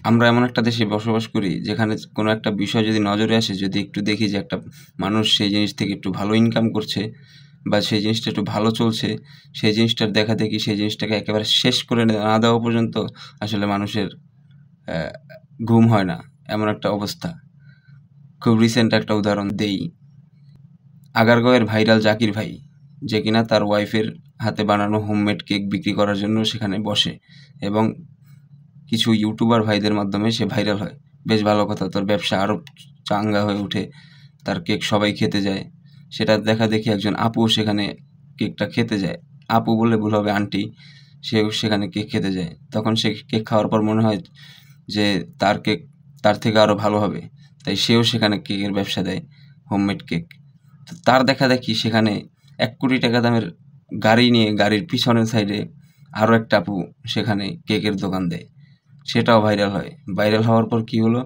আমরা এমন একটা দেশে বসবাস করি যেখানে কোনো একটা বিষয় যদি নজরে আসে, যদি একটু দেখি যে একটা মানুষ সেই জিনিস থেকে একটু ভালো ইনকাম করছে বা সেই জিনিসটা একটু ভালো চলছে, সেই জিনিসটার দেখাদেখি সেই জিনিসটাকে একেবারে শেষ করে না দেওয়া পর্যন্ত আসলে মানুষের অ্যা ঘুম হয় না, এমন একটা অবস্থা। খুব রিসেন্ট একটা উদাহরণ দেই। আগারগাঁওয়ের ভাইরাল জাকির ভাই, যে কিনা তার ওয়াইফের হাতে বানানো হোমমেড কেক বিক্রি করার জন্য সেখানে বসে এবং কিছু ইউটিউবার ভাইদের মাধ্যমে সে ভাইরাল হয়। বেশ ভালো কথা, তার ব্যবসা আরও চাঙ্গা হয়ে ওঠে। তার কেক সবাই খেতে যায়। সেটা দেখাদেখি একজন আপুও সেখানে কেকটা খেতে যায়। আপু বললে ভুল হবে, আন্টি। সেও সেখানে কেক খেতে যায়। তখন সে কেক খাওয়ার পর মনে হয় যে তার কেক তার থেকে আরও ভালো হবে। তাই সেও সেখানে কেকের ব্যবসা দেয়, হোমমেড কেক। তো তার দেখাদেখি সেখানে ৳১,০০,০০,০০০ দামের গাড়ি নিয়ে গাড়ির পিছনের সাইডে আরও একটা আপু সেখানে কেকের দোকান দেয়। সেটাও ভাইরাল হয়। ভাইরাল হওয়ার পর কী হলো?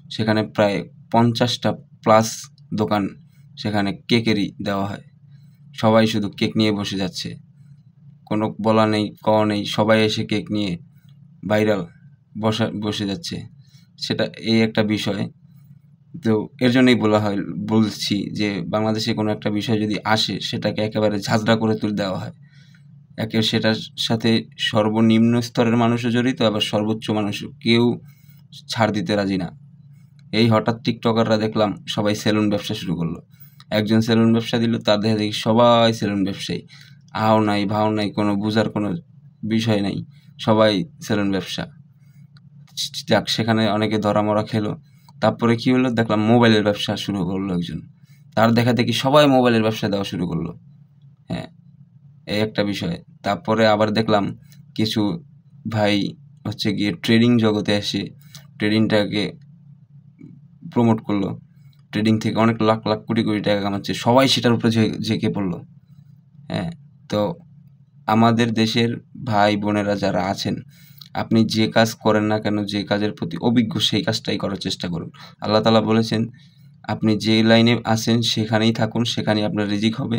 সেখানে প্রায় ৫০টা প্লাস দোকান সেখানে কেকেরই দেওয়া হয়। সবাই শুধু কেক নিয়ে বসে যাচ্ছে। কোনো বলা নেই, কওয়া নেই, সবাই এসে কেক নিয়ে ভাইরাল বসে যাচ্ছে। সেটা এই একটা বিষয়। তো এর জন্যই বলছি যে বাংলাদেশে কোনো একটা বিষয় যদি আসে সেটাকে একেবারে ঝাঁঝরা করে তুলে দেওয়া হয়। সেটার সাথে সর্বনিম্ন স্তরের মানুষও জড়িত, আবার সর্বোচ্চ মানুষও। কেউ ছাড় দিতে রাজি না। এই হঠাৎ টিকটকাররা দেখলাম সবাই সেলুন ব্যবসা শুরু করলো। একজন সেলুন ব্যবসা দিল, তার দেখাদেখি সবাই সেলুন ব্যবসায়ী। আও নাই, ভাও নাই, কোনো বুঝার কোনো বিষয় নাই। সবাই সেলুন ব্যবসা। যাক, সেখানে অনেকে ধরা-মরা খেলো। তারপরে কী হলো? দেখলাম মোবাইলের ব্যবসা শুরু করলো একজন। তার দেখাদেখি সবাই মোবাইলের ব্যবসা দেওয়া শুরু করলো। হ্যাঁ, এই একটা বিষয়। তারপরে আবার দেখলাম কিছু ভাই হচ্ছে গিয়ে ট্রেডিং জগতে এসে ট্রেডিংটাকে প্রমোট করলো। ট্রেডিং থেকে অনেক লাখ লাখ কোটি কোটি টাকা কামাচ্ছে। সবাই সেটার উপরে ঝেঁকে পড়লো। হ্যাঁ, তো আমাদের দেশের ভাই বোনেরা যারা আছেন, আপনি যে কাজ করেন না কেন, যে কাজের প্রতি অভিজ্ঞ, সেই কাজটাই করার চেষ্টা করুন। আল্লাহ তাআলা বলেছেন, আপনি যে লাইনে আছেন সেখানেই থাকুন, সেখানেই আপনার রিজিক হবে,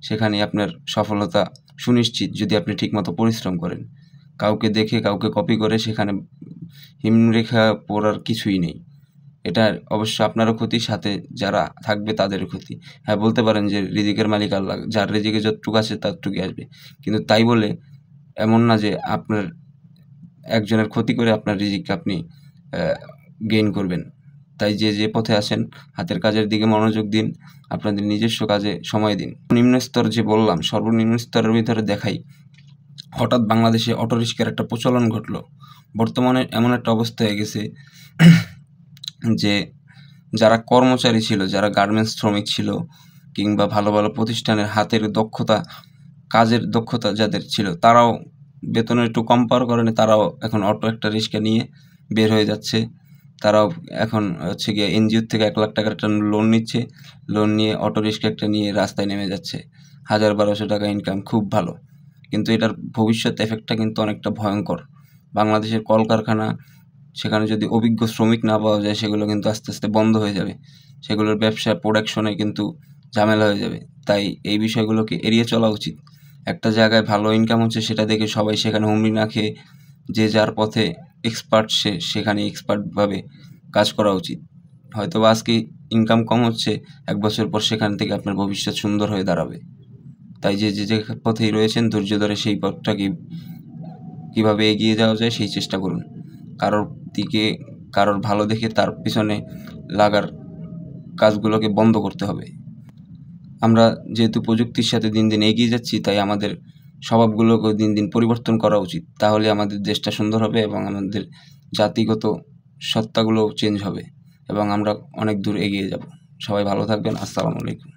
সেখানেই আপনার সফলতা সুনিশ্চিত, যদি আপনি ঠিকমতো পরিশ্রম করেন। কাউকে দেখে, কাউকে কপি করে সেখানে হিমরেখা পোড়ার কিছুই নেই। এটা অবশ্য আপনারও ক্ষতি, সাথে যারা থাকবে তাদেরও ক্ষতি। হ্যাঁ, বলতে পারেন যে রিজিকের মালিক আল্লাহ, যার রিজিকে যতটুকু আছে ততটুকুই আসবে। কিন্তু তাই বলে এমন না যে আপনার একজনের ক্ষতি করে আপনার রিজিককে আপনি গেইন করবেন। তাই যে পথে আছেন হাতের কাজের দিকে মনোযোগ দিন, আপনাদের নিজস্ব কাজে সময় দিন। নিম্ন স্তর যে বললাম, সর্বনিম্ন স্তরের ভিতরে দেখাই, হঠাৎ বাংলাদেশে অটোরিক্সার একটা প্রচলন ঘটলো। বর্তমানে এমন একটা অবস্থা হয়ে গেছে যে যারা কর্মচারী ছিল, যারা গার্মেন্টস শ্রমিক ছিল কিংবা ভালো ভালো প্রতিষ্ঠানের হাতের দক্ষতা, কাজের দক্ষতা যাদের ছিল, তারাও বেতনের একটু কম পাওয়ার কারণে তারাও এখন অটো একটা রিক্সা নিয়ে বের হয়ে যাচ্ছে। তারাও এখন হচ্ছে গিয়ে এনজিওর থেকে ৳১,০০,০০০ একটা লোন নিচ্ছে। লোন নিয়ে অটো রিক্সা একটা নিয়ে রাস্তায় নেমে যাচ্ছে। ৳১,০০০-১,২০০ ইনকাম, খুব ভালো। কিন্তু এটার ভবিষ্যৎ এফেক্টটা কিন্তু অনেকটা ভয়ঙ্কর। বাংলাদেশের কলকারখানা, সেখানে যদি অভিজ্ঞ শ্রমিক না পাওয়া যায়, সেগুলো কিন্তু আস্তে আস্তে বন্ধ হয়ে যাবে। সেগুলোর ব্যবসা, প্রোডাকশনে কিন্তু ঝামেলা হয়ে যাবে। তাই এই বিষয়গুলোকে এড়িয়ে চলা উচিত। একটা জায়গায় ভালো ইনকাম হচ্ছে সেটা দেখে সবাই সেখানে হুমড়ি না খেয়ে যে যার পথে এক্সপার্ট, সেখানে এক্সপার্টভাবে কাজ করা উচিত। হয়তোবা আজকে ইনকাম কম হচ্ছে, ১ বছর পর সেখান থেকে আপনার ভবিষ্যৎ সুন্দর হয়ে দাঁড়াবে। তাই যে পথেই রয়েছেন, ধৈর্য ধরে সেই পথটাকে কীভাবে এগিয়ে যাওয়া যায় সেই চেষ্টা করুন। কারোর ভালো দেখে তার পিছনে লাগার কাজগুলোকে বন্ধ করতে হবে। আমরা যেহেতু প্রযুক্তির সাথে দিন দিন এগিয়ে যাচ্ছি, তাই আমাদের স্বভাবগুলোকেও দিন দিন পরিবর্তন করা উচিত। তাহলে আমাদের দেশটা সুন্দর হবে এবং আমাদের জাতিগত সত্তাগুলোও চেঞ্জ হবে এবং আমরা অনেক দূর এগিয়ে যাব। সবাই ভালো থাকবেন। আসসালামু আলাইকুম।